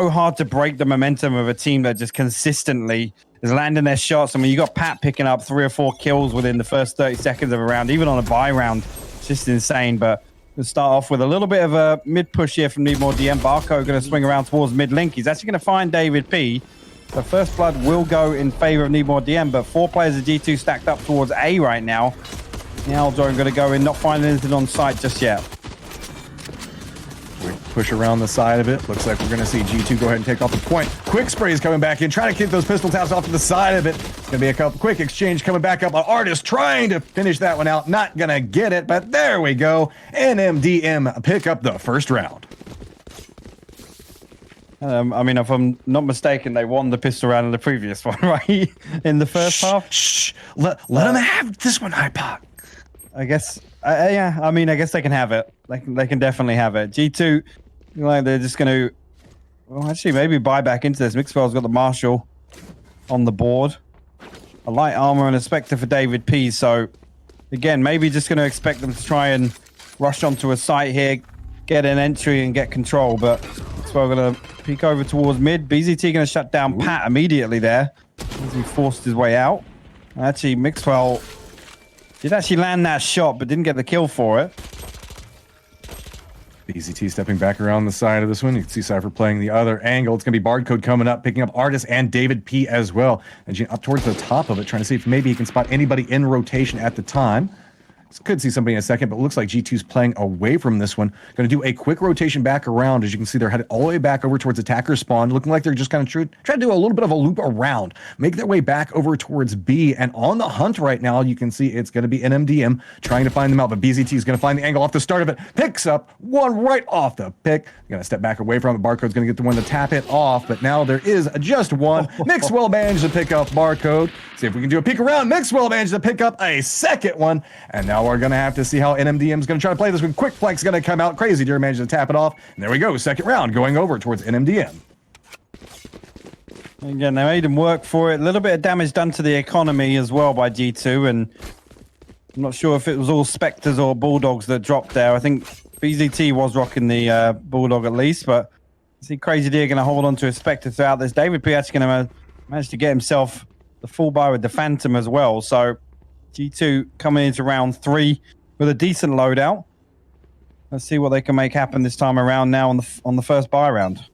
so hard to break the momentum of a team that just consistently is landing their shots. I mean, you got Pat picking up 3 or 4 kills within the first 30 seconds of a round, even on a buy round. It's just insane. But we'll start off with a little bit of a mid push here from Need More DM. Barco going to swing around towards mid link. He's actually going to find David P. The first blood will go in favor of Need More DM, but 4 players of G2 stacked up towards A right now. Now Aldo going to go in, not finding anything on site just yet. We push around the side of it. Looks like we're going to see G2 go ahead and take off the point. Quick spray is coming back in, trying to keep those pistol taps off to the side of it. It's going to be a couple quick exchange coming back up. Artist trying to finish that one out. Not going to get it, but there we go. NMDM pick up the first round. I mean, if I'm not mistaken, they won the pistol round in the previous one, right? In the first half? Shh. Let them have this one, hypoc. I guess, yeah, I mean, I guess they can have it. They can definitely have it. G2, like, they're just going to, well, actually, maybe buy back into this. Mixwell's got the Marshal on the board. A light armor and a Spectre for David P. So, again, maybe just going to expect them to try and rush onto a site here, get an entry and get control. But Mixwell going to peek over towards mid. BZT going to shut down Pat immediately there as he forced his way out. Actually, Mixwell did actually land that shot, but didn't get the kill for it. BZT stepping back around the side of this one. You can see Cypher playing the other angle. It's going to be Barcode coming up, picking up Artist and David P as well. And up towards the top of it, trying to see if maybe he can spot anybody in rotation at the time. Could see somebody in a second, but it looks like G2's playing away from this one. Going to do a quick rotation back around. As you can see, they're headed all the way back over towards attacker spawn, looking like they're just kind of trying to do a little bit of a loop around, make their way back over towards B. And on the hunt right now, you can see it's going to be NMDM trying to find them out, but BZT is going to find the angle off the start of it, picks up one right off the pick. Going to step back away from it. Barcode's going to get the one to tap it off, but now there is just one. Mixwell managed to pick up Barcode. See if we can do a peek around. Mixwell managed to pick up a second one, and now we're going to have to see how NMDM is going to try to play this one. Quick Flex going to come out. Crazy Deer managed to tap it off, and there we go. Second round going over towards NMDM. Again, they made him work for it. A little bit of damage done to the economy as well by G2, and I'm not sure if it was all Spectres or Bulldogs that dropped there. I think BZT was rocking the Bulldog at least, but I see Crazy Deer going to hold on to a Spectre throughout this. David P actually going to manage to get himself the full buy with the Phantom as well. So G2 coming into round 3 with a decent loadout. Let's see what they can make happen this time around now on the first buy round.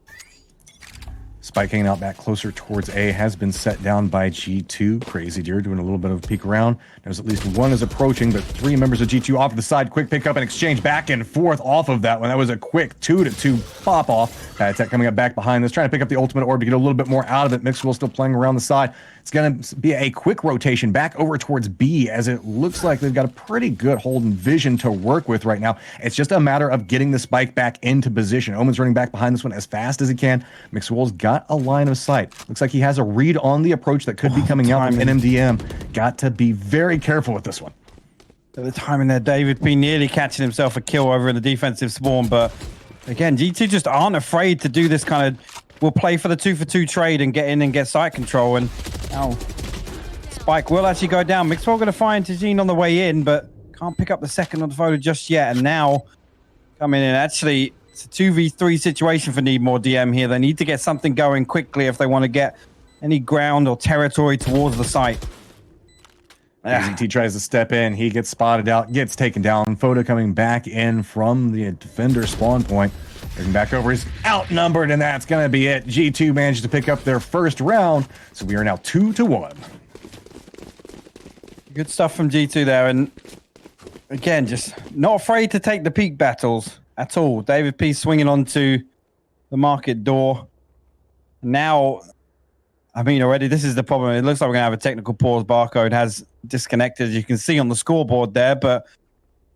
Spike hanging out back closer towards A has been set down by G2. Crazy Deer doing a little bit of a peek around. There's at least one is approaching, but 3 members of G2 off to the side. Quick pick up and exchange back and forth off of that one. That was a quick 2-2 pop off. Attack coming up back behind this, trying to pick up the ultimate orb to get a little bit more out of it. Mixwell still playing around the side. It's going to be a quick rotation back over towards B, as it looks like they've got a pretty good hold and vision to work with right now. It's just a matter of getting the spike back into position. Omen's running back behind this one as fast as he can. Mixwell's got a line of sight. Looks like he has a read on the approach that could be coming out from NMDM. Got to be very careful with this one. At the time in there, David P nearly catching himself a kill over in the defensive spawn, but again, G2 just aren't afraid to do this kind of, we'll play for the 2-for-2 trade and get in and get site control. And now Spike will actually go down. Mixwell going to find Tajin on the way in, but can't pick up the second on the photo just yet. And now coming in, actually, it's a 2v3 situation for Need More DM here. They need to get something going quickly if they want to get any ground or territory towards the site. BZT tries to step in. He gets spotted out, gets taken down. Photo coming back in from the defender spawn point. Looking back over, he's outnumbered, and that's going to be it. G2 managed to pick up their first round, so we are now 2-1. Good stuff from G2 there, and again, just not afraid to take the peak battles at all. David P swinging onto the market door. Now, I mean, already this is the problem. It looks like we're going to have a technical pause. Barcode has disconnected, as you can see on the scoreboard there, but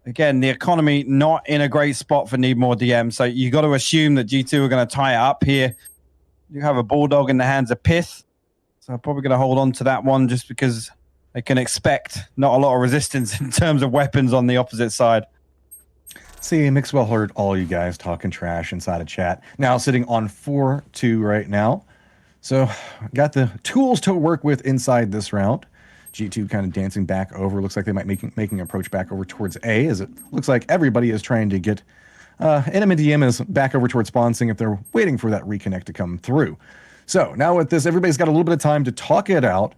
again, the economy not in a great spot for Need More DM, so you got to assume that G2 are going to tie it up here. You have a Bulldog in the hands of Pith, so I'm probably going to hold on to that one just because they can expect not a lot of resistance in terms of weapons on the opposite side. See, Mixwell heard all you guys talking trash inside of chat. Now sitting on 4-2 right now. So got the tools to work with inside this round. G2 kind of dancing back over. Looks like they might making an approach back over towards A, as it looks like everybody is trying to get NMDM is back over towards spawn, seeing if they're waiting for that reconnect to come through. So now with this, everybody's got a little bit of time to talk it out,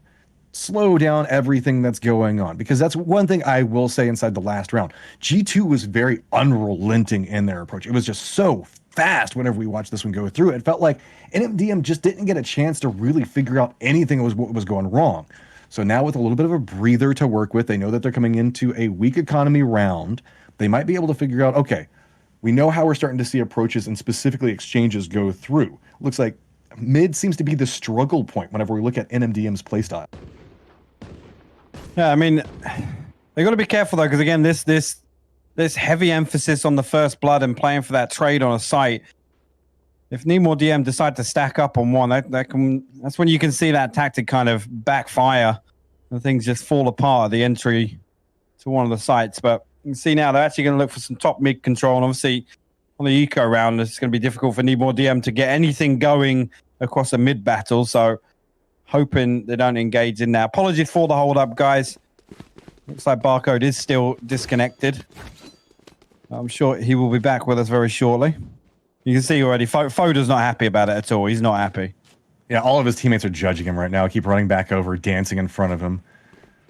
slow down everything that's going on, because that's one thing I will say inside the last round. G2 was very unrelenting in their approach. It was just so fast whenever we watched this one go through. It felt like NMDM just didn't get a chance to really figure out anything that was going wrong. So now with a little bit of a breather to work with, they know that they're coming into a weak economy round. They might be able to figure out, okay, we know how we're starting to see approaches and specifically exchanges go through. Looks like mid seems to be the struggle point whenever we look at NMDM's playstyle. Yeah, I mean, they got to be careful though, because again, this heavy emphasis on the first blood and playing for that trade on a site. If Nemo DM decide to stack up on one, that's when you can see that tactic kind of backfire and things just fall apart at the entry to one of the sites. But you can see now they're actually going to look for some top mid control, and obviously on the eco round, it's going to be difficult for Nemo DM to get anything going across a mid battle. So hoping they don't engage in that. Apologies for the hold up, guys. Looks like Barcode is still disconnected. I'm sure he will be back with us very shortly. You can see already, Foda's not happy about it at all. He's not happy. Yeah, all of his teammates are judging him right now. Keep running back over, dancing in front of him,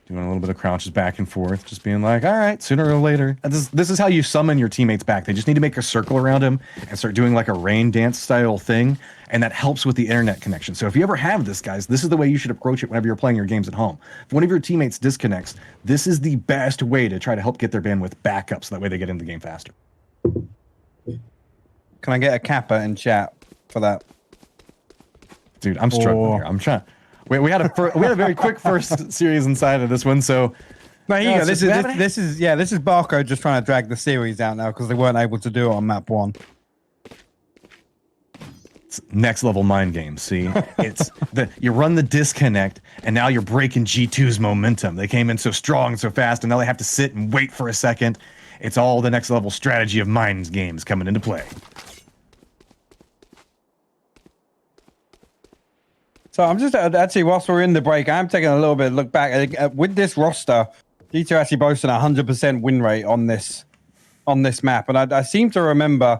doing a little bit of crouches back and forth, just being like, all right, sooner or later. This is how you summon your teammates back. They just need to make a circle around him and start doing like a rain dance style thing, and that helps with the internet connection. So if you ever have this, guys, this is the way you should approach it whenever you're playing your games at home. If one of your teammates disconnects, this is the best way to try to help get their bandwidth back up so that way they get into the game faster. Can I get a kappa in chat for that? Dude, I'm struggling here. I'm trying. We had a very quick first series inside of this one, so. No, here you go. This is Barcode just trying to drag the series out now because they weren't able to do it on map 1. It's next level mind games. See, it's you run the disconnect, and now you're breaking G2's momentum. They came in so strong and so fast, and now they have to sit and wait for a second. It's all the next level strategy of mind games coming into play. So I'm just actually, whilst we're in the break, I'm taking a little bit of look back with this roster. G2 actually boasting a 100% win rate on this map, and I seem to remember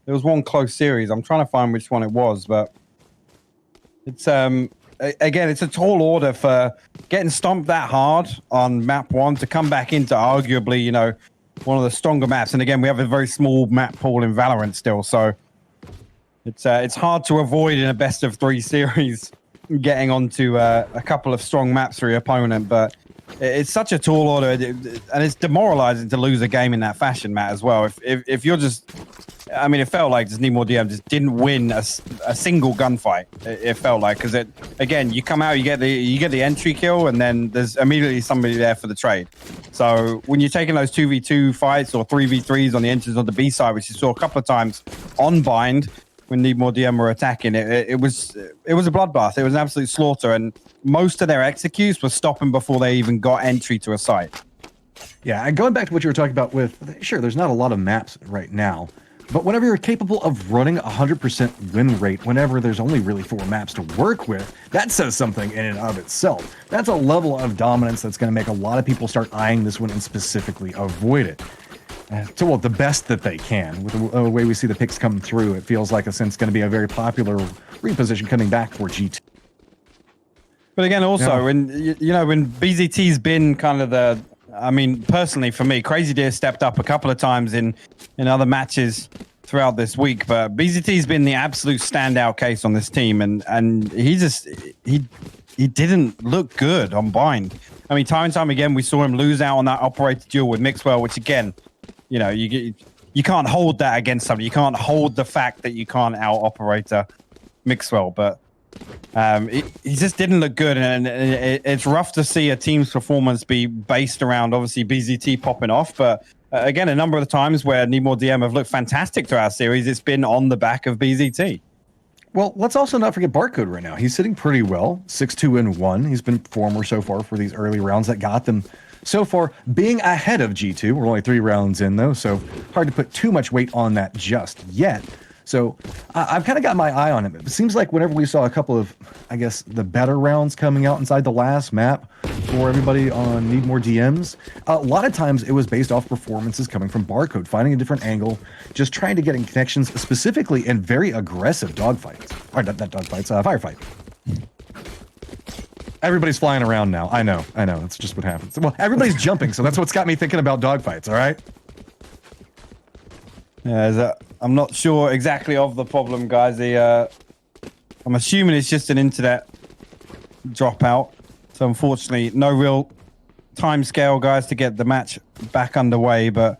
there was one close series. I'm trying to find which one it was, but it's again, it's a tall order for getting stomped that hard on map 1 to come back into arguably, one of the stronger maps. And again, we have a very small map pool in Valorant still, so it's hard to avoid in a best of 3 series getting onto a couple of strong maps for your opponent. But it's such a tall order, and it's demoralizing to lose a game in that fashion, Matt, as well. If you're just, I mean, it felt like just Nemo DM just didn't win a single gunfight. It felt like, because again, you come out, you get the entry kill, and then there's immediately somebody there for the trade. So when you're taking those 2v2 fights or 3v3s on the entries on the B side, which you saw a couple of times on Bind, when Nemo DM were attacking, it was a bloodbath. It was an absolute slaughter, and most of their executes were stopping before they even got entry to a site. Yeah, and going back to what you were talking about with, sure, there's not a lot of maps right now, but whenever you're capable of running 100% win rate, whenever there's only really 4 maps to work with, that says something in and of itself. That's a level of dominance that's going to make a lot of people start eyeing this one and specifically avoid it. So, the best that they can. With the way we see the picks come through, it feels like it's going to be a very popular reposition coming back for G2. But again, also, when BZT's been kind of I mean, personally for me, Crazy Deer stepped up a couple of times in other matches throughout this week, but BZT's been the absolute standout case on this team, and he didn't look good on Bind. I mean, time and time again, we saw him lose out on that operator duel with Mixwell, which again, you can't hold that against somebody. You can't hold the fact that you can't out-operator Mixwell, but he just didn't look good, and it's rough to see a team's performance be based around, obviously, BZT popping off, but again, a number of the times where Nemo DM have looked fantastic throughout our series, it's been on the back of BZT. Well, let's also not forget Barcode right now. He's sitting pretty well, 6-2-1. He's been former so far for these early rounds that got them so far being ahead of G2. We're only 3 rounds in, though, so hard to put too much weight on that just yet. So I've kind of got my eye on him. It seems like whenever we saw a couple of, I guess, the better rounds coming out inside the last map for everybody on Need More DMs, a lot of times it was based off performances coming from Barcode, finding a different angle, just trying to get in connections, specifically in very aggressive dogfights. Or not dogfights, firefight. Everybody's flying around now. I know. That's just what happens. Well, everybody's jumping, so that's what's got me thinking about dogfights, all right? Yeah, I'm not sure exactly of the problem, guys. I'm assuming it's just an internet dropout. So unfortunately, no real time scale, guys, to get the match back underway. But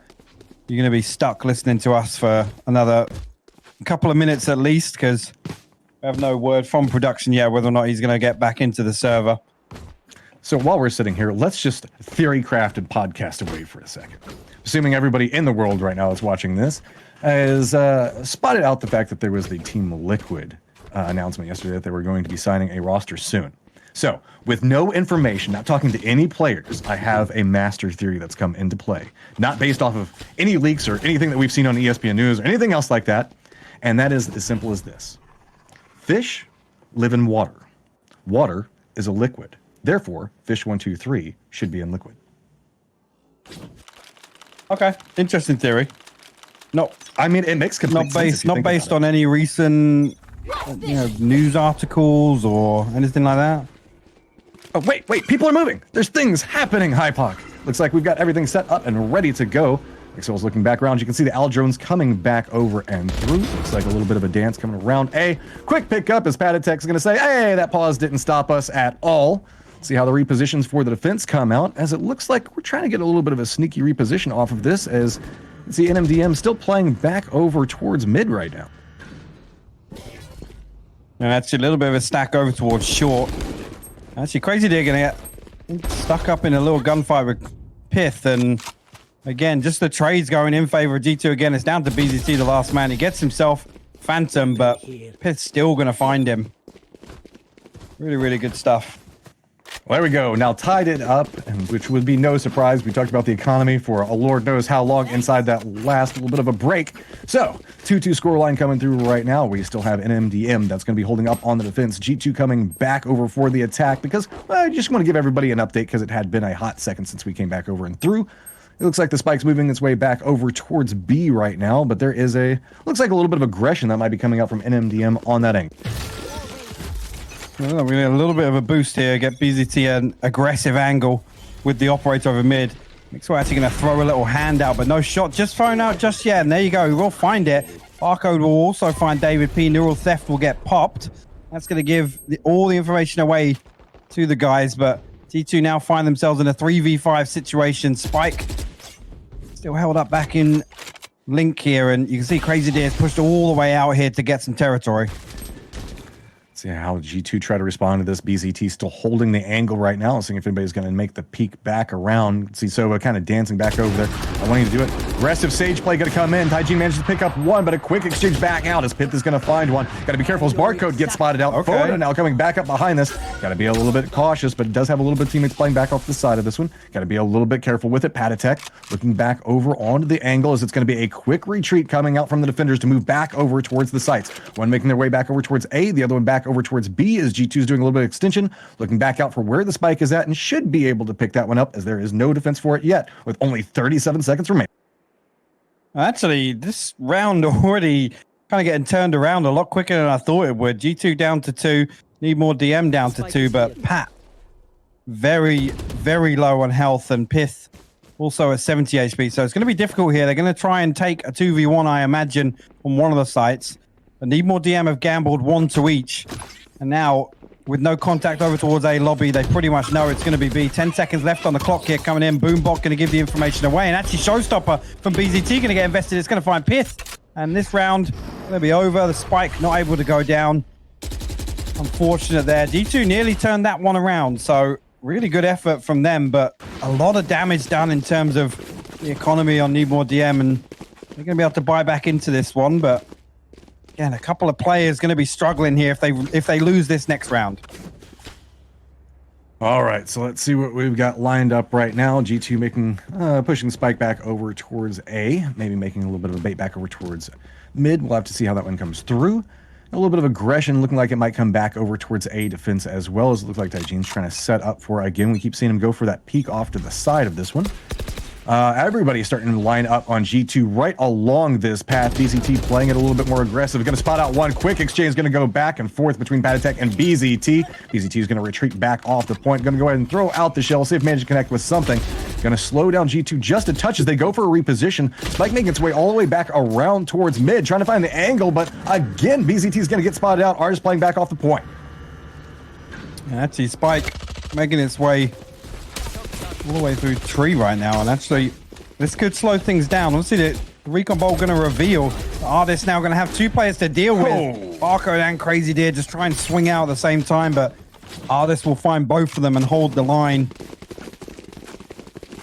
you're going to be stuck listening to us for another couple of minutes at least, because we have no word from production yet whether or not he's going to get back into the server. So while we're sitting here, let's just theory craft and podcast away for a second. Assuming everybody in the world right now that's watching this has spotted out the fact that there was the Team Liquid announcement yesterday that they were going to be signing a roster soon. So with no information, not talking to any players, I have a master theory that's come into play. Not based off of any leaks or anything that we've seen on ESPN News or anything else like that. And that is as simple as this. Fish live in water. Water is a liquid. Therefore, fish 1, 2, 3 should be in liquid. Okay, interesting theory. No, I mean it makes complete sense. Not based on any recent, news articles or anything like that. Oh wait, people are moving. There's things happening, hypoc. Looks like we've got everything set up and ready to go. Excel's looking back around. You can see the Al drones coming back over and through. Looks like a little bit of a dance coming around. A quick pickup as Patatech's going to say, "Hey, that pause didn't stop us at all." See how the repositions for the defense come out, as it looks like we're trying to get a little bit of a sneaky reposition off of this, as you see NMDM still playing back over towards mid right now. And that's a little bit of a stack over towards short. Actually, Crazy Deer going to get stuck up in a little gunfight with Pith, and again, just the trades going in favor of G2 again. It's down to BZT, the last man. He gets himself Phantom, but Pith's still going to find him. Really, really good stuff. Well, there we go. Now tied it up, and which would be no surprise. We talked about the economy for a Lord knows how long inside that last little bit of a break. So, 2-2 scoreline coming through right now. We still have NMDM that's going to be holding up on the defense. G2 coming back over for the attack because I just want to give everybody an update because it had been a hot second since we came back over and through. It looks like the spike's moving its way back over towards B right now, but there is looks like a little bit of aggression that might be coming out from NMDM on that angle. Well, we need a little bit of a boost here. Get BZT an aggressive angle with the operator over mid. Looks like we're actually going to throw a little hand out, but no shot just thrown out just yet. And there you go. We will find it. Barcode will also find David P. Neural Theft will get popped. That's going to give all the information away to the guys, but T2 now find themselves in a 3v5 situation. Spike still held up back in Link here, and you can see Crazy Deer's pushed all the way out here to get some territory. See how G2 try to respond to this. BZT still holding the angle right now, seeing if anybody's going to make the peek back around. See Sova kind of dancing back over there. I want him to do it. Aggressive Sage play going to come in. Hygiene manages to pick up one, but a quick exchange back out as Pith is going to find one. Got to be careful as Barcode gets spotted out. Okay. Forward, now coming back up behind this. Got to be a little bit cautious, but it does have a little bit of teammates playing back off the side of this one. Got to be a little bit careful with it. Patatech looking back over onto the angle as it's going to be a quick retreat coming out from the defenders to move back over towards the sites. One making their way back over towards A, the other one back over towards B as G2 is doing a little bit of extension, looking back out for where the spike is at and should be able to pick that one up as there is no defense for it yet with only 37 seconds remaining. Actually, this round already kind of getting turned around a lot quicker than I thought it would. G2 down to 2, Need More DM down to 2, but Pat very, very low on health and Pith also at 70 HP. So it's going to be difficult here. They're going to try and take a 2v1, I imagine, on one of the sites. But Need More DM have gambled 1 to each. And now, with no contact over towards A lobby, they pretty much know it's going to be B. 10 seconds left on the clock here coming in. Boombot going to give the information away. And actually, Showstopper from BZT going to get invested. It's going to find Pith. And this round going to be over. The spike not able to go down. Unfortunate there. G2 nearly turned that one around. So really good effort from them. But a lot of damage done in terms of the economy on Need More DM. And they're going to be able to buy back into this one. But again, a couple of players going to be struggling here if they lose this next round. All right, so let's see what we've got lined up right now. G2 making, pushing Spike back over towards A, maybe making a little bit of a bait back over towards mid. We'll have to see how that one comes through. A little bit of aggression looking like it might come back over towards A defense as well, as it looks like Tygene's trying to set up for, again, we keep seeing him go for that peek off to the side of this one. Everybody's starting to line up on G2 right along this path. BZT playing it a little bit more aggressive. Going to spot out one quick exchange. Going to go back and forth between Patatech and BZT. BZT is going to retreat back off the point. Going to go ahead and throw out the shell. See if manage to connect with something. Going to slow down G2 just a touch as they go for a reposition. Spike making its way all the way back around towards mid. Trying to find the angle, but again, BZT is going to get spotted out. Artist playing back off the point. And actually, Spike making its way all the way through tree right now, and actually this could slow things down. We'll see the recon ball going to reveal. The Artist now going to have two players to deal with. Barcode and Crazy Deer just try and swing out at the same time, but Artist will find both of them and hold the line.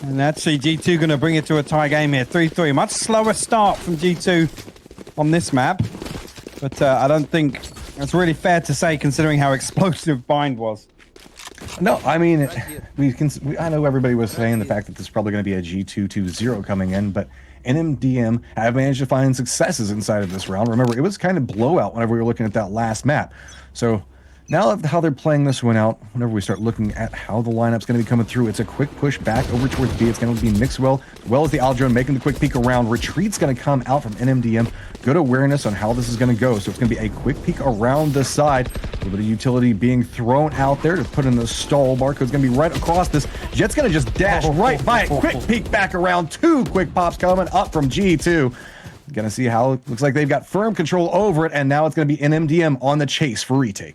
And actually G2 going to bring it to a tie game here, 3-3. Much slower start from G2 on this map, but I don't think that's really fair to say considering how explosive Bind was. No, I mean, I know everybody was saying the fact that this is probably going to be a G2-2-0 coming in, but NMDM have managed to find successes inside of this round. Remember, it was kind of blowout whenever we were looking at that last map. So now how they're playing this one out, whenever we start looking at how the lineup's going to be coming through, it's a quick push back over towards B. It's going to be Mixwell, as well as the Aldrone making the quick peek around. Retreat's going to come out from NMDM. Good awareness on how this is going to go. So it's going to be a quick peek around the side. A little bit of utility being thrown out there to put in the stall. Barcode's going to be right across this. Jet's going to just dash right by it. Quick peek back around. Two quick pops coming up from G2. Going to see how it looks like they've got firm control over it. And now it's going to be NMDM on the chase for retake.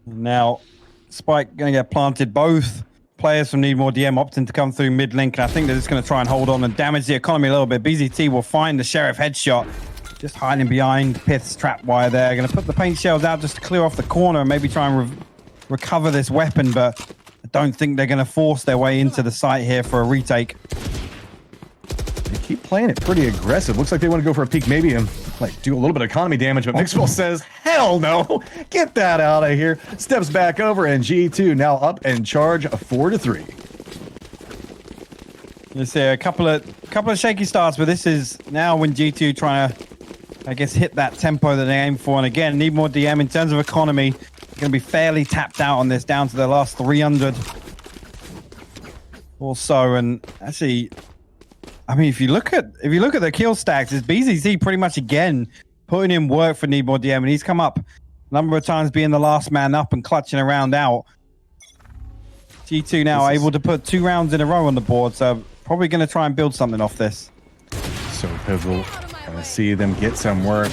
Now, Spike going to get planted. Both players from Need More DM opting to come through mid link, and I think they're just going to try and hold on and damage the economy a little bit. BZT will find the Sheriff headshot, just hiding behind Pith's trap wire there. Going to put the paint shells out just to clear off the corner and maybe try and recover this weapon, but I don't think they're going to force their way into the site here for a retake. They keep playing it pretty aggressive. Looks like they want to go for a peek, maybe and like do a little bit of economy damage, but Mixwell says, hell no, get that out of here. Steps back over, and G2 now up and charge a 4-3. You see a couple of shaky starts, but this is now when G2 trying to, I guess, hit that tempo that they aim for. And again, Need More DM in terms of economy, going to be fairly tapped out on this, down to their last 300 or so. And actually, I mean, if you look at the kill stacks, it's BZT pretty much again putting in work for Need More DM, and he's come up a number of times being the last man up and clutching a round out. G2 now able to put 2 rounds in a row on the board, so probably going to try and build something off this. So pivotal. Gonna see them get some work.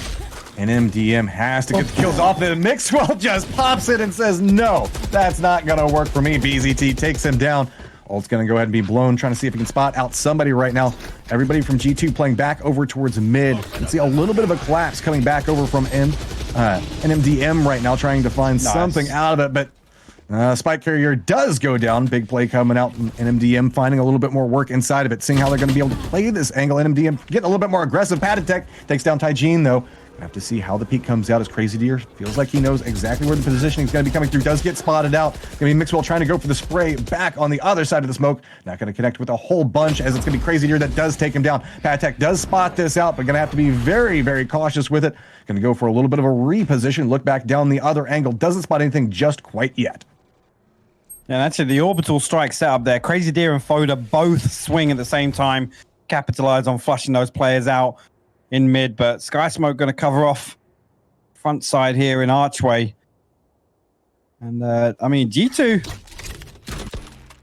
And MDM has to get the kills off. And Mixwell just pops it and says, no, that's not going to work for me. BZT takes him down. Ult's going to go ahead and be blown, trying to see if he can spot out somebody right now. Everybody from G2 playing back over towards mid. You can see a little bit of a collapse coming back over from NMDM right now, trying to find something out of it. But Spike Carrier does go down. Big play coming out from NMDM, finding a little bit more work inside of it, seeing how they're going to be able to play this angle. NMDM getting a little bit more aggressive. Patatech takes down Tygene, though. Have to see how the peak comes out as Crazy Deer feels like he knows exactly where the positioning is going to be coming through. Does get spotted out. Going to be Mixwell trying to go for the spray back on the other side of the smoke. Not going to connect with a whole bunch, as it's going to be Crazy Deer that does take him down. Patatech does spot this out, but going to have to be very, very cautious with it. Going to go for a little bit of a reposition. Look back down the other angle. Doesn't spot anything just quite yet. Yeah, that's it. The orbital strike set up there. Crazy Deer and Foda both swing at the same time. Capitalize on flushing those players out in mid, but Sky Smoke going to cover off front side here in Archway. And I mean, G2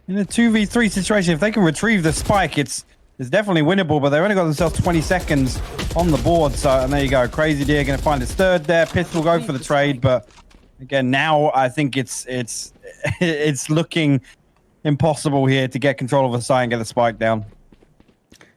in a 2v3 situation, if they can retrieve the spike, it's definitely winnable, but they've only got themselves 20 seconds on the board. So, and there you go. Crazy Deer going to find his third there. Pith will go for the trade, but again, now I think it's looking impossible here to get control of the site and get the spike down.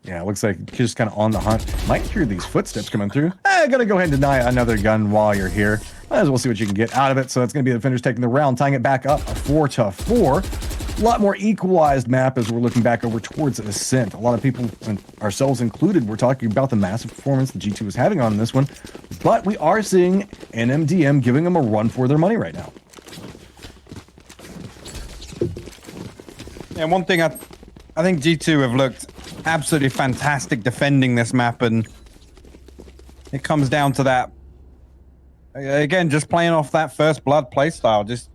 Yeah, it looks like just kind of on the hunt. Might hear these footsteps coming through. Gonna go ahead and deny another gun while you're here. Might as well see what you can get out of it. So that's gonna be the defenders taking the round, tying it back up, a 4-4. A lot more equalized map as we're looking back over towards Ascent. A lot of people, and ourselves included, we're talking about the massive performance that G2 is having on this one. But we are seeing NMDM giving them a run for their money right now. Yeah, one thing I think G2 have looked absolutely fantastic defending this map, and it comes down to that. Again, just playing off that first blood playstyle, just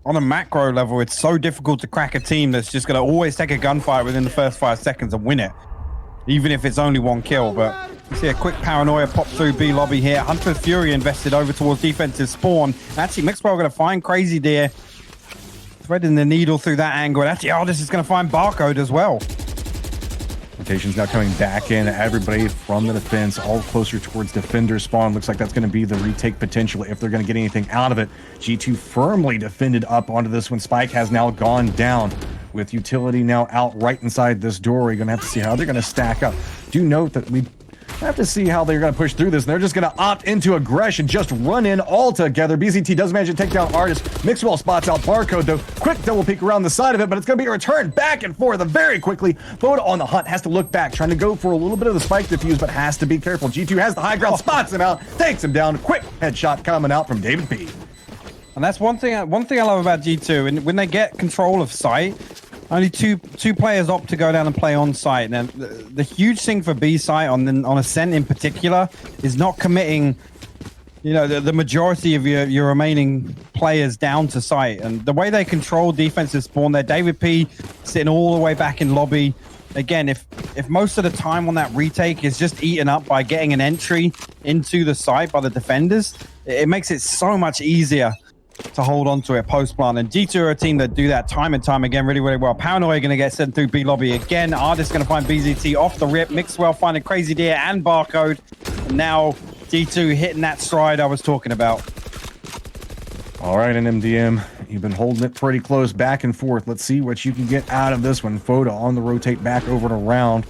on a macro level, it's so difficult to crack a team that's just going to always take a gunfight within the first 5 seconds and win it, even if it's only 1 kill. But you see a quick paranoia pop through B lobby here. Hunter's Fury invested over towards defensive spawn. Actually, McBride going to find Crazy Deer, threading the needle through that angle. And actually, Artist is going to find Barcode as well. Rotation's now coming back in. Everybody from the defense, all closer towards defender spawn. Looks like that's going to be the retake potential if they're going to get anything out of it. G2 firmly defended up onto this one. Spike has now gone down with utility now out right inside this door. We're going to have to see how they're going to stack up. Do note that we have to see how they're going to push through this. They're just going to opt into aggression, just run in all together. BZT does manage to take down Artist. Mixwell spots out Barcode, though. Quick double peek around the side of it, but it's going to be a return back and forth very quickly. Voda on the hunt, has to look back, trying to go for a little bit of the spike defuse, but has to be careful. G2 has the high ground, spots him out, takes him down. Quick headshot coming out from David P. And that's one thing I love about G2. And when they get control of site, only two players opt to go down and play on site. Now, the huge thing for B site on Ascent in particular is not committing, you know, the majority of your remaining players down to site. And the way they control defensive spawn there, David P sitting all the way back in lobby. Again, if most of the time on that retake is just eaten up by getting an entry into the site by the defenders, it makes it so much easier to hold on to it post-plant. And G2 are a team that do that time and time again really, really well. Paranoia going to get sent through B lobby again. Artist going to find BZT off the rip. Mixwell finding Crazy Deer and Barcode. And now G2 hitting that stride I was talking about. All right, NMDM, you've been holding it pretty close back and forth. Let's see what you can get out of this one. Foda on the rotate back over and around.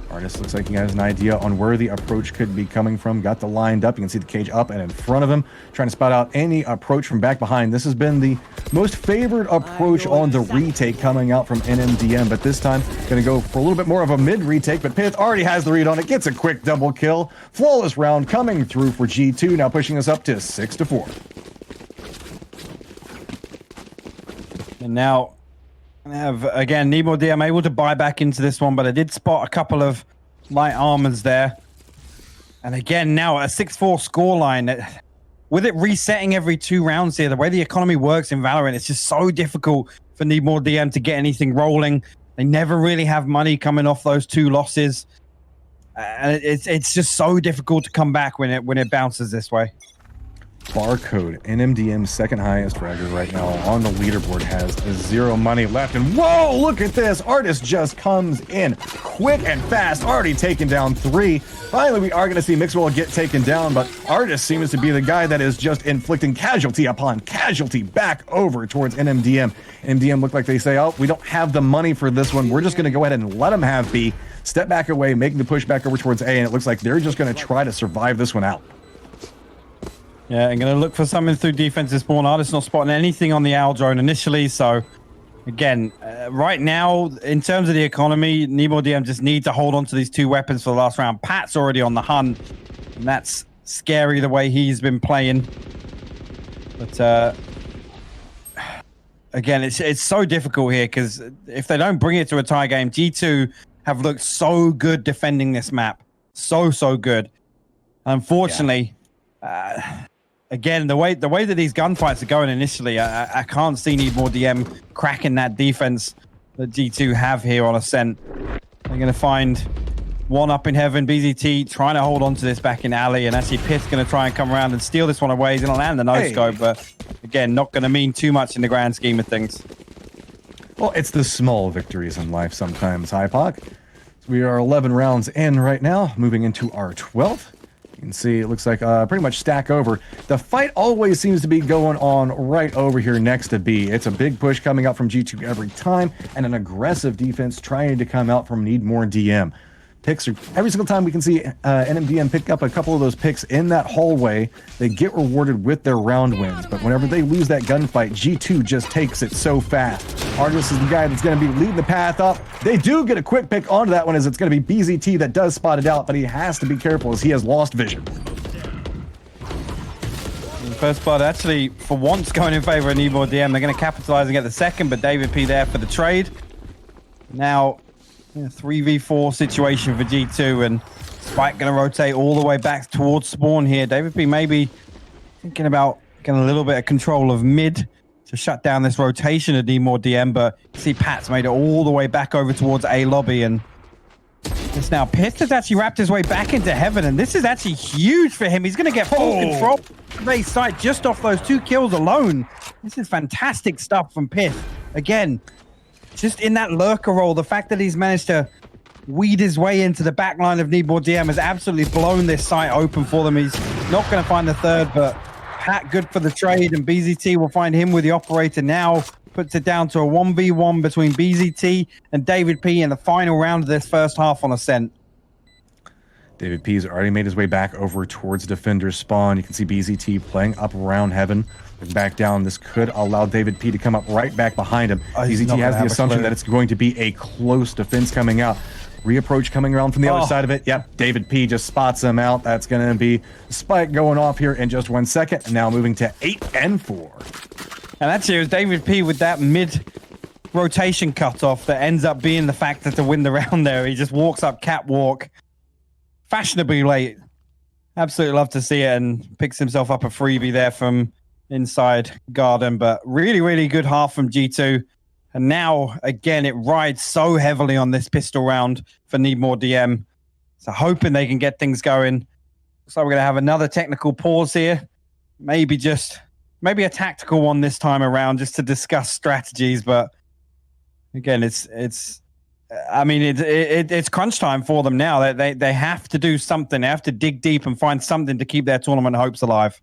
Artist looks like he has an idea on where the approach could be coming from. Got the lined up. You can see the cage up and in front of him. Trying to spot out any approach from back behind. This has been the most favored approach on the retake coming out from NMDM. But this time, going to go for a little bit more of a mid retake. But Pith already has the read on it. Gets a quick double kill. Flawless round coming through for G2. Now pushing us up to 6-4. And now I have, again, Nemo DM able to buy back into this one, but I did spot a couple of light armors there. And again, now a 6-4 scoreline. With it resetting every 2 rounds here, the way the economy works in Valorant, it's just so difficult for Nemo DM to get anything rolling. They never really have money coming off those 2 losses. And it's just so difficult to come back when it bounces this way. Barcode, NMDM's second highest fragger right now on the leaderboard, has 0 money left. And whoa, look at this. Artist just comes in quick and fast, already taken down 3. Finally, we are going to see Mixwell get taken down, but Artist seems to be the guy that is just inflicting casualty upon casualty back over towards NMDM. NMDM look like they say, oh, we don't have the money for this one. We're just going to go ahead and let them have B. Step back away, making the push back over towards A, and it looks like they're just going to try to survive this one out. Yeah, I'm going to look for something through defensive spawn. Artist not spotting anything on the owl drone initially. So, again, right now, in terms of the economy, Nemo DM just need to hold on to these 2 weapons for the last round. Pat's already on the hunt, and that's scary the way he's been playing. But, again, it's so difficult here because if they don't bring it to a tie game, G2 have looked so good defending this map. So good. Unfortunately... Yeah. Again, the way that these gunfights are going initially, I can't see Nemo DM cracking that defense that G2 have here on Ascent. They're going to find one up in heaven. BZT trying to hold on to this back in alley, and actually Pith's going to try and come around and steal this one away. He's going to land the no-scope, but again, not going to mean too much in the grand scheme of things. Well, it's the small victories in life sometimes, hypoc. So we are 11 rounds in right now, moving into our 12th. You can see it looks like pretty much stack over. The fight always seems to be going on right over here next to B. It's a big push coming out from G2 every time, and an aggressive defense trying to come out from Need More DM. Picks are every single time we can see NMDM pick up a couple of those picks in that hallway, they get rewarded with their round wins. But whenever they lose that gunfight, G2 just takes it so fast. Artist is the guy that's going to be leading the path up. They do get a quick pick onto that one, as it's going to be BZT that does spot it out, but he has to be careful as he has lost vision. First blood actually, for once, going in favor of Nemo DM. They're going to capitalize and get the second, but David P there for the trade. Now, 3v4 situation for G2, and Spike going to rotate all the way back towards spawn here. David P maybe thinking about getting a little bit of control of mid to shut down this rotation of Need More DM, but you see Pat's made it all the way back over towards A lobby, and it's now Pith has actually wrapped his way back into heaven, and this is actually huge for him. He's going to get full control of A site just off those 2 kills alone. This is fantastic stuff from Pith. Again, just in that lurker role, the fact that he's managed to weed his way into the back line of Need More DM has absolutely blown this site open for them. He's not going to find the third, but Pat good for the trade, and BZT will find him with the operator now. Puts it down to a 1v1 between BZT and David P in the final round of this first half on Ascent. David P's already made his way back over towards Defender's spawn. You can see BZT playing up around heaven. Back down. This could allow David P to come up right back behind him. BZT has the assumption that it's going to be a close defense coming out. Reapproach coming around from the other side of it. Yep, David P just spots him out. That's going to be a spike going off here in just 1 second. And now moving to 8 and 4. And that's it was David P with that mid rotation cutoff that ends up being the factor to win the round there. He just walks up catwalk fashionably late. Absolutely love to see it, and picks himself up a freebie there from inside garden. But really, really good half from G2. And now, again, it rides so heavily on this pistol round for Need More DM. So hoping they can get things going. Looks like we're going to have another technical pause here. Maybe a tactical one this time around just to discuss strategies. But again, it's crunch time for them now. They have to do something. They have to dig deep and find something to keep their tournament hopes alive.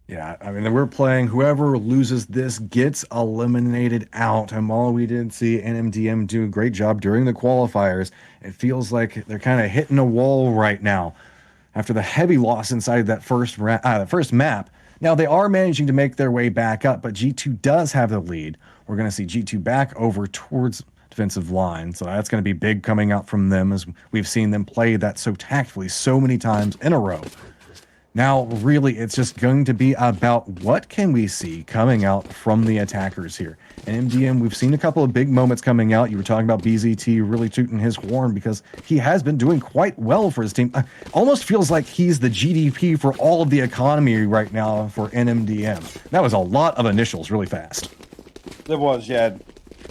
Yeah, I mean, we're playing whoever loses this gets eliminated out. And while we did see NMDM do a great job during the qualifiers, it feels like they're kind of hitting a wall right now after the heavy loss inside that first map. Now, they are managing to make their way back up, but G2 does have the lead. We're going to see G2 back over towards defensive line, so that's going to be big coming out from them, as we've seen them play that so tactfully so many times in a row. Now, really, it's just going to be about what can we see coming out from the attackers here. And MDM, we've seen a couple of big moments coming out. You were talking about BZT really tooting his horn because he has been doing quite well for his team. Almost feels like he's the GDP for all of the economy right now for NMDM. That was a lot of initials really fast. There was, yeah.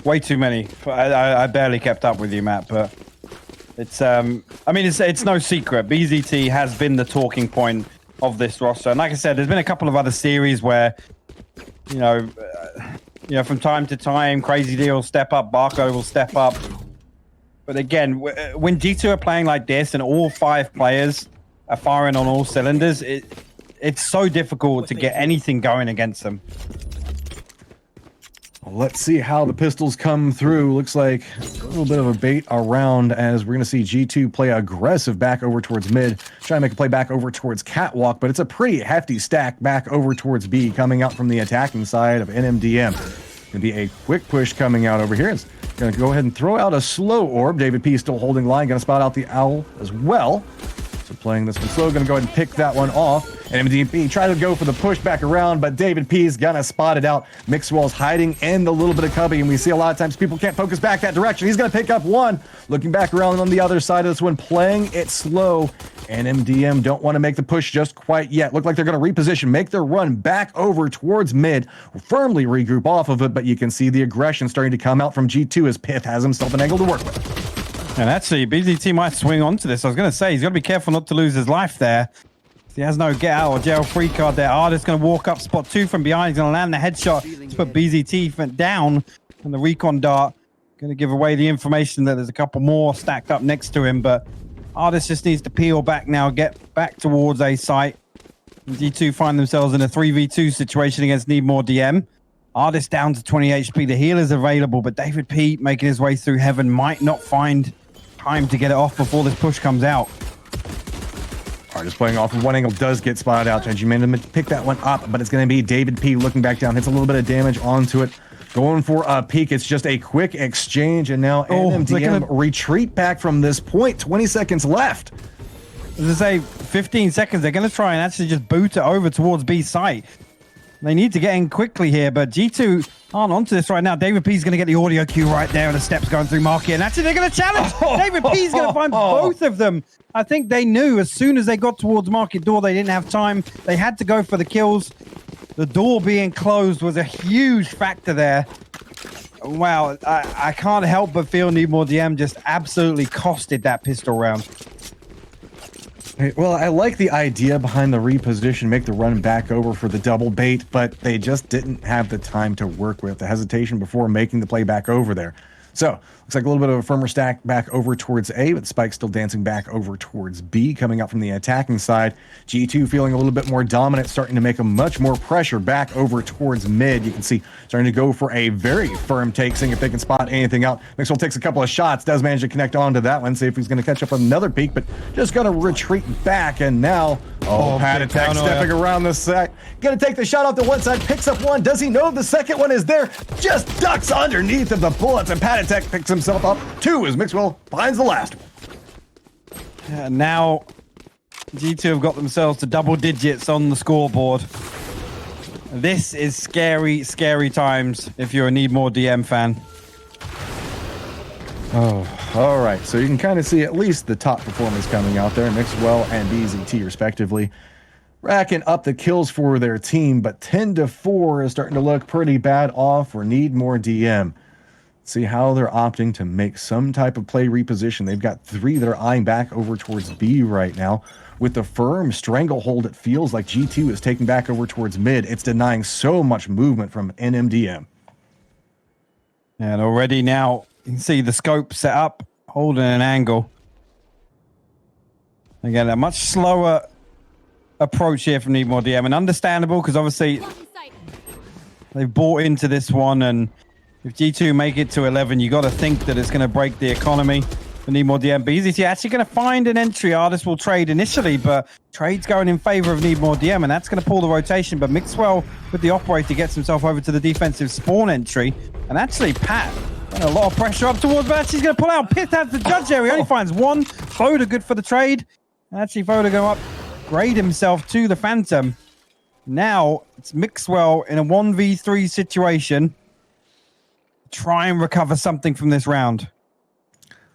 Way too many. I barely kept up with you, Matt, but it's it's no secret. BZT has been the talking point of this roster. And like I said, there's been a couple of other series where, from time to time, Crazy D will step up, Barco will step up. But again, when G2 are playing like this and all 5 players are firing on all cylinders, it's so difficult to get anything going against them. Let's see how the pistols come through. Looks like a little bit of a bait around, as we're going to see G2 play aggressive back over towards mid, try to make a play back over towards catwalk, but it's a pretty hefty stack back over towards B coming out from the attacking side of NMDM. Going to be a quick push coming out over here. It's going to go ahead and throw out a slow orb. David P still holding line, going to spot out the owl as well. So playing this one slow, going to go ahead and pick that one off. And MDP try to go for the push back around, but David P's gonna spot it out. Mixwell's hiding in the little bit of cubby, and we see a lot of times people can't focus back that direction. He's gonna pick up one. Looking back around on the other side of this one, playing it slow. And MDM don't want to make the push just quite yet. Look like they're going to reposition, make their run back over towards mid, firmly regroup off of it, but you can see the aggression starting to come out from G2 as Pith has himself an angle to work with. And actually, BZT might swing onto this. I was going to say, he's got to be careful not to lose his life there. He has no get out or jail free card there. Artist going to walk up spot 2 from behind. He's going to land the headshot to put BZT down. And the recon dart going to give away the information that there's a couple more stacked up next to him. But Artist just needs to peel back now, get back towards a site. And G2 find themselves in a 3v2 situation against Need More DM. Artist down to 20 HP. The healer's available, but David P making his way through heaven might not find time to get it off before this push comes out. Artist playing off of one angle, does get spotted out. MitchMan to pick that one up, but it's going to be David P looking back down. Hits a little bit of damage onto it. Going for a peek. It's just a quick exchange, and now NMDM retreat back from this point. 20 seconds left. As I say, 15 seconds. They're going to try and actually just boot it over towards B site. They need to get in quickly here, but G2 aren't onto this right now. David P's going to get the audio cue right there, and the steps going through market. And actually, they're going to challenge. David P's going to find both of them. I think they knew as soon as they got towards market door, they didn't have time. They had to go for the kills. The door being closed was a huge factor there. Wow, I can't help but feel Need More DM just absolutely costed that pistol round. Well, I like the idea behind the reposition, make the run back over for the double bait, but they just didn't have the time to work with the hesitation before making the play back over there. So, looks like a little bit of a firmer stack back over towards A, but Spike still dancing back over towards B, coming up from the attacking side. G2 feeling a little bit more dominant, starting to make a much more pressure back over towards mid. You can see starting to go for a very firm take, seeing if they can spot anything out. Mixwell takes a couple of shots, does manage to connect onto that one, see if he's going to catch up with another peek, but just going to retreat back, and now, Pat Attack stepping around the side. Going to take the shot off the one side, picks up one. Does he know the second one is there? Just ducks underneath of the bullets, and Pat Attack picks himself up two as Mixwell finds the last one. Now, G2 have got themselves to double digits on the scoreboard. This is scary, scary times if you're a Need More DM fan. Oh, all right. So you can kind of see at least the top performers coming out there, Mixwell and BZT respectively, racking up the kills for their team, but 10-4 is starting to look pretty bad off for Need More DM. See how they're opting to make some type of play reposition. They've got 3 that are eyeing back over towards B right now. With the firm stranglehold, it feels like G2 is taking back over towards mid. It's denying so much movement from NMDM. And already now, you can see the scope set up, holding an angle. Again, a much slower approach here from Need More DM, and understandable because obviously they've bought into this one, and if G2 make it to 11, you got to think that it's going to break the economy for Need More DM. BZT actually going to find an entry. Artist will trade initially, but trade's going in favor of Need More DM, and that's going to pull the rotation. But Mixwell with the operator gets himself over to the defensive spawn entry, and actually Pat and a lot of pressure up towards, but actually he's going to pull out. Pith has the judge area. He only finds one. Foda good for the trade. Actually, Foda go upgrade himself to the Phantom. Now it's Mixwell in a 1v3 situation. Try and recover something from this round.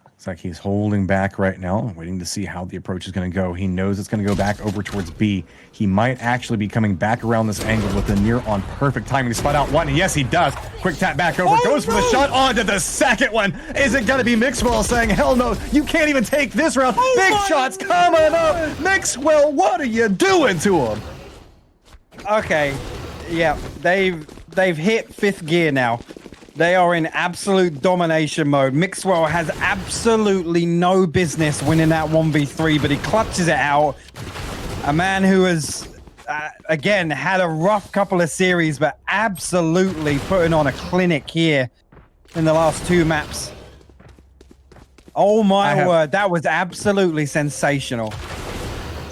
Looks like he's holding back right now, waiting to see how the approach is going to go. He knows it's going to go back over towards B. He might actually be coming back around this angle with the near on perfect timing to spot out one. And yes, he does. Quick tap back over, goes for the shot onto the second one. Is it going to be Mixwell saying, hell no, you can't even take this round. Big shots coming up. Mixwell, what are you doing to him? Okay, yeah, they've hit 5th gear now. They are in absolute domination mode. Mixwell has absolutely no business winning that 1v3, but he clutches it out. A man who has, again, had a rough couple of series, but absolutely putting on a clinic here in the last 2 maps. Oh my word, that was absolutely sensational.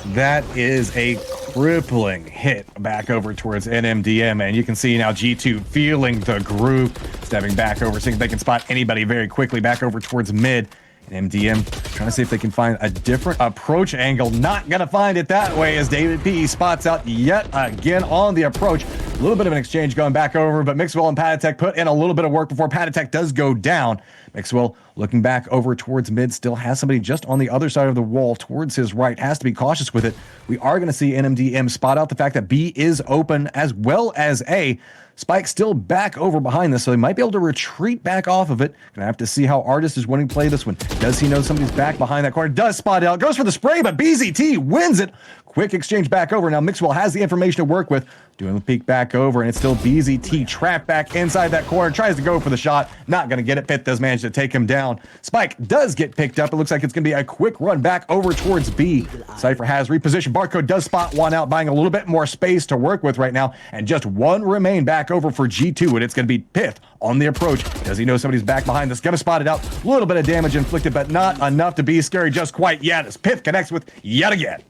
That is a crippling hit back over towards NMDM, and you can see now G2 feeling the groove, stepping back over, seeing if they can spot anybody very quickly back over towards mid. And MDM trying to see if they can find a different approach angle. Not gonna find it that way as David P spots out yet again on the approach. A little bit of an exchange going back over, but Mixwell and Patatek put in a little bit of work before Patatek does go down. Mixwell looking back over towards mid, still has somebody just on the other side of the wall towards his right, has to be cautious with it. We are going to see NMDM spot out the fact that B is open as well as A. Spike still back over behind this, so they might be able to retreat back off of it. Gonna have to see how Artist is winning play this one. Does he know somebody's back behind that corner? Does spot out, goes for the spray, but BZT wins it. Quick exchange back over. Now Mixwell has the information to work with. Doing the peek back over, and it's still BZT trapped back inside that corner. Tries to go for the shot. Not going to get it. Pitt does manage to take him down. Spike does get picked up. It looks like it's going to be a quick run back over towards B. Cypher has repositioned. Barcode does spot one out, buying a little bit more space to work with right now. And just one remain back over for G2, and it's going to be Pith on the approach. Does he know somebody's back behind this? Going to spot it out. A little bit of damage inflicted, but not enough to be scary just quite yet as Pith connects with yet again.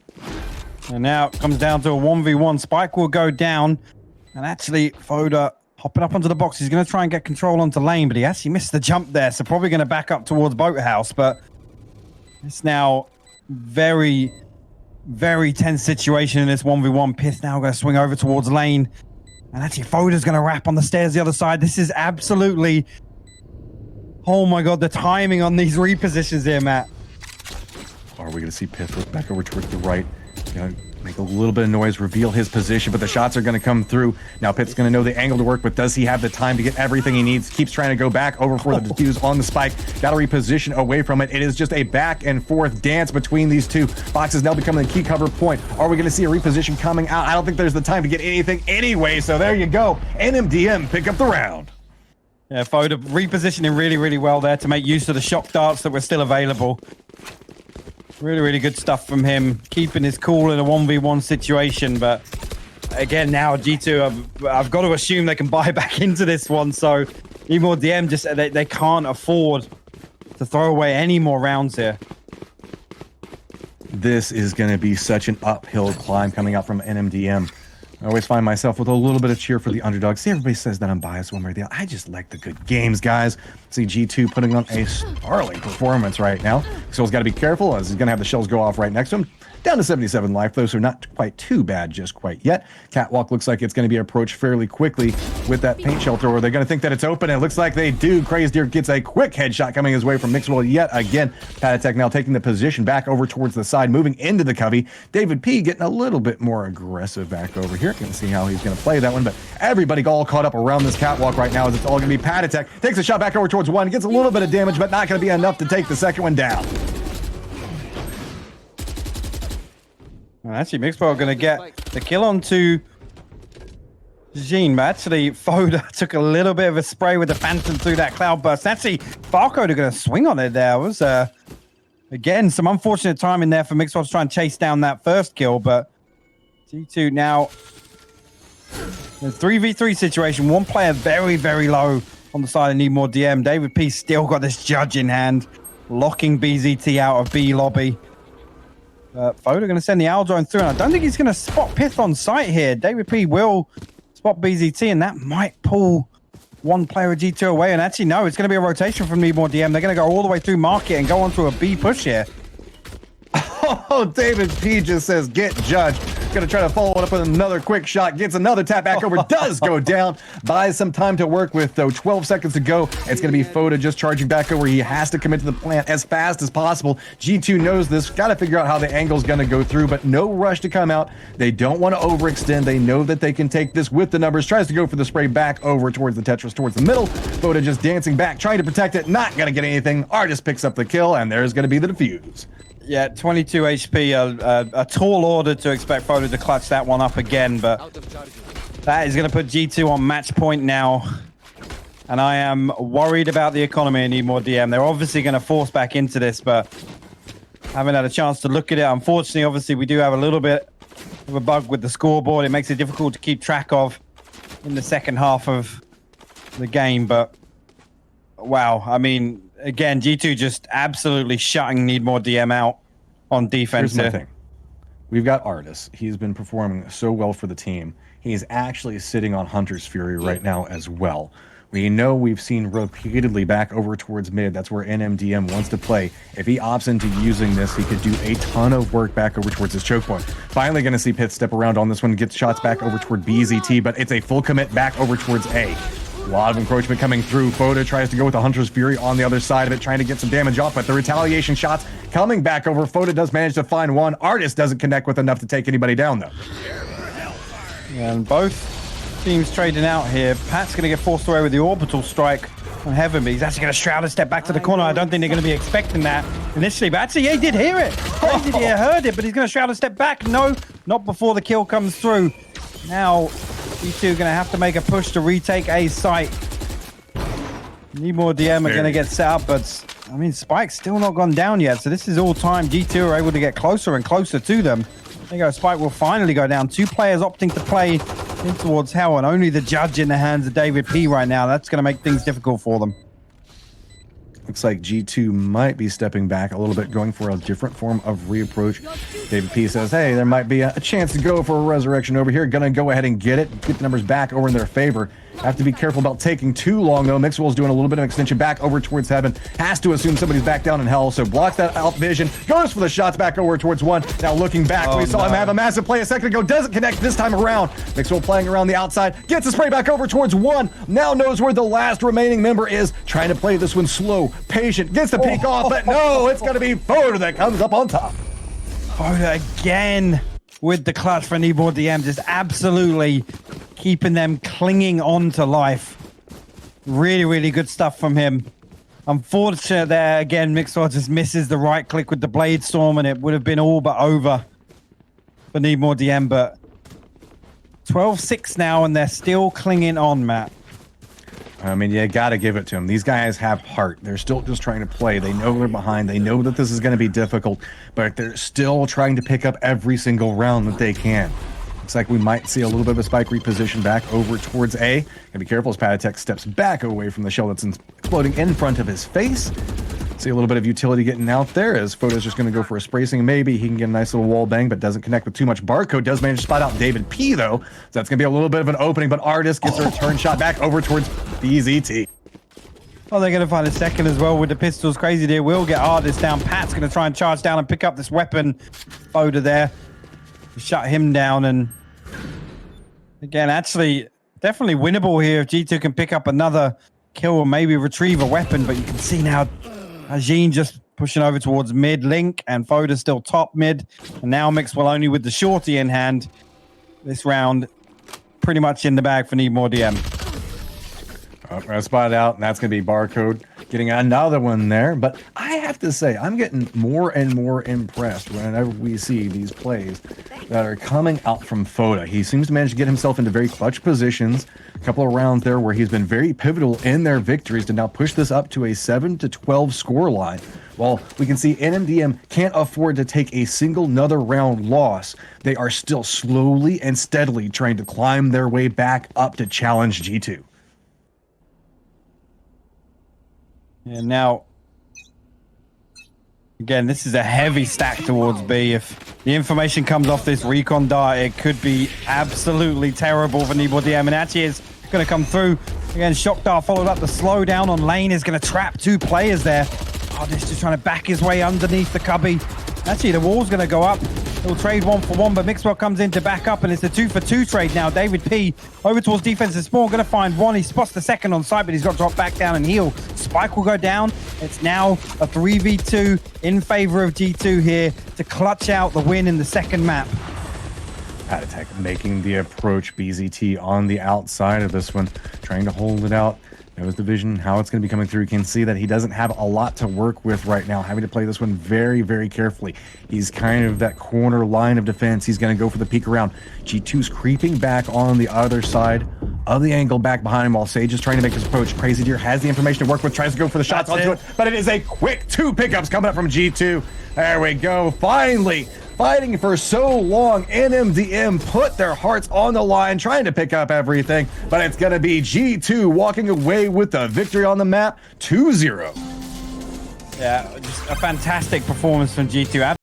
And now it comes down to a 1v1. Spike will go down. And actually, Foda hopping up onto the box. He's going to try and get control onto lane, but he actually missed the jump there. So probably going to back up towards Boathouse. But it's now very tense situation in this 1v1. Pith now going to swing over towards lane. And actually, Foda's going to wrap on the stairs the other side. This is absolutely... Oh my god, the timing on these repositions here, Matt. Are we going to see Pith look back over towards the right? Make a little bit of noise, reveal his position, but the shots are going to come through. Now Pitt's going to know the angle to work, but does he have the time to get everything he needs? Keeps trying to go back over for the defuse on the spike. Got to reposition away from it. It is just a back and forth dance between these two. Fox is now becoming a key cover point. Are we going to see a reposition coming out? I don't think there's the time to get anything anyway, so there you go. NMDM pick up the round. Yeah, Foda repositioning really, really well there to make use of the shock darts that were still available. Really, really good stuff from him, keeping his cool in a 1v1 situation. But again, now G2, I've got to assume they can buy back into this one. So even more DM, just they can't afford to throw away any more rounds here. This is going to be such an uphill climb coming out from NMDM. I always find myself with a little bit of cheer for the underdog. See, everybody says that I'm biased one way or the other. I just like the good games, guys. See G2 putting on a startling performance right now. Soul's got to be careful as he's going to have the shells go off right next to him. Down to 77 life, though, so not quite too bad just quite yet. Catwalk looks like it's going to be approached fairly quickly with that paint shell thrower. They're going to think that it's open, and it looks like they do. Crazed Deer gets a quick headshot coming his way from Mixwell yet again. Patatech now taking the position back over towards the side, moving into the covey. David P getting a little bit more aggressive back over here. Going to see how he's going to play that one, but everybody all caught up around this catwalk right now as it's all going to be Patatech. Takes a shot back over towards one, gets a little bit of damage, but not going to be enough to take the second one down. Well, actually, Mixwell going to get the kill onto Jean, but actually, Foda took a little bit of a spray with the Phantom through that cloud burst. Actually, Barcode are going to swing on it there. It was, again, some unfortunate timing there for Mixwell to try and chase down that first kill, but G2 now, in a 3v3 situation, one player very, very low on the side of Need More DM. David P still got this judge in hand, locking BZT out of B lobby. Foda going to send the Owl Drone through, and I don't think he's going to spot Pith on site here. David P will spot BZT, and that might pull one player of G2 away. And actually, no, it's going to be a rotation from Need More DM. They're going to go all the way through market and go on to a B push here. Oh, David P just says, get judged. Gonna try to follow it up with another quick shot. Gets another tap back over. Does go down. Buys some time to work with, though. 12 seconds to go. It's gonna be Foda just charging back over. He has to commit to the plant as fast as possible. G2 knows this. Gotta figure out how the angle's gonna go through, but no rush to come out. They don't want to overextend. They know that they can take this with the numbers. Tries to go for the spray back over towards the Tetris, towards the middle. Foda just dancing back, trying to protect it. Not gonna get anything. Artist picks up the kill, and there's gonna be the defuse. Yeah, 22 HP, a tall order to expect Foda to clutch that one up again, but that is going to put G2 on match point now. And I am worried about the economy and Need More DM. They're obviously going to force back into this, but haven't had a chance to look at it. Unfortunately, obviously, we do have a little bit of a bug with the scoreboard. It makes it difficult to keep track of in the second half of the game, but wow, I mean... Again, G2 just absolutely shutting Need More DM out on defense. Here's my thing. We've got Artis. He's been performing so well for the team. He's actually sitting on Hunter's Fury right now as well. We know we've seen repeatedly back over towards mid. That's where NMDM wants to play. If he opts into using this, he could do a ton of work back over towards his choke point. Finally going to see Pith step around on this one, gets shots back over toward BZT, but it's a full commit back over towards A. A lot of encroachment coming through. Foda tries to go with the Hunter's Fury on the other side of it, trying to get some damage off, but the retaliation shots coming back over. Foda does manage to find one. Artist doesn't connect with enough to take anybody down, though. And both teams trading out here. Pat's going to get forced away with the orbital strike on Heaven, but he's actually going to shroud a step back to the corner. I don't think they're going to be expecting that initially, but actually, yeah, he did hear it. He heard it, but he's going to shroud a step back. No, not before the kill comes through. Now, G2 going to have to make a push to retake A site. Need More DM are going to get set up, but I mean, Spike's still not gone down yet, so this is all time. G2 are able to get closer and closer to them. There you go, Spike will finally go down. Two players opting to play in towards Hell, and only the judge in the hands of David P right now. That's going to make things difficult for them. Looks like G2 might be stepping back a little bit, going for a different form of reapproach. David P says, hey, there might be a chance to go for a resurrection over here. Gonna go ahead and get it, get the numbers back over in their favor. Have to be careful about taking too long, though. Mixwell's doing a little bit of extension back over towards Heaven. Has to assume somebody's back down in Hell, so blocks that out vision. Goes for the shots back over towards one. Now looking back, we saw him have a massive play a second ago. Doesn't connect this time around. Mixwell playing around the outside. Gets a spray back over towards one. Now knows where the last remaining member is. Trying to play this one slow, patient. Gets the peek off, but no, it's going to be Foda that comes up on top. Foda again with the clutch for Kneeboard DM, just absolutely keeping them clinging on to life. Really, really good stuff from him. Unfortunate there, again, Mixwell just misses the right click with the Blade Storm, and it would have been all but over for Kneeboard DM, but 12-6 now, and they're still clinging on, Matt. I mean, you got to give it to them. These guys have heart. They're still just trying to play. They know they're behind. They know that this is going to be difficult, but they're still trying to pick up every single round that they can. Looks like we might see a little bit of a spike reposition back over towards A. Gotta be careful as Patatek steps back away from the shell that's exploding in front of his face. See a little bit of utility getting out there as Foda's just going to go for a spracing. Maybe he can get a nice little wall bang, but doesn't connect with too much. Barcode does manage to spot out David P, though. So that's going to be a little bit of an opening, but Artist gets a return shot back over towards BZT. Oh, they're going to find a second as well with the pistols. Crazy Deer will get Artist down. Pat's going to try and charge down and pick up this weapon. Foda there. Shut him down, and again, actually, definitely winnable here if G2 can pick up another kill or maybe retrieve a weapon, but you can see now Ajin just pushing over towards mid link, and Foda still top mid, and now Mixwell only with the shorty in hand. This round pretty much in the bag for Need More DM. Spotted out, and that's going to be Barcode getting another one there. But I have to say, I'm getting more and more impressed whenever we see these plays that are coming out from Foda. He seems to manage to get himself into very clutch positions. A couple of rounds there where he's been very pivotal in their victories to now push this up to a 7-12 score line. While we can see NMDM can't afford to take a single another round loss, they are still slowly and steadily trying to climb their way back up to challenge G2. And now, again, this is a heavy stack towards B. If the information comes off this recon dart, it could be absolutely terrible for Kneeboard DM. And actually is going to come through. Again, Shock Dart followed up. The slowdown on lane is going to trap two players there. Oh, this just trying to back his way underneath the cubby. Actually, the wall's going to go up. He'll trade 1-for-1, but Mixwell comes in to back up, and it's a 2-for-2 trade now. David P over towards defensive spawn, going to find one. He spots the second on site, but he's got to drop back down and heal. Spike will go down. It's now a 3v2 in favor of G2 here to clutch out the win in the second map. Patatek making the approach. BZT on the outside of this one, trying to hold it out. Knows the vision, how it's going to be coming through. You can see that he doesn't have a lot to work with right now, having to play this one very, very carefully. He's kind of that corner line of defense. He's going to go for the peek around. G2's creeping back on the other side of the angle back behind him while Sage is trying to make his approach. Crazy Deer has the information to work with, tries to go for the shots onto it, but it is a quick two pickups coming up from G2. There we go. Finally, fighting for so long, NMDM put their hearts on the line, trying to pick up everything, but it's going to be G2 walking away with the victory on the map, 2-0. Yeah, just a fantastic performance from G2.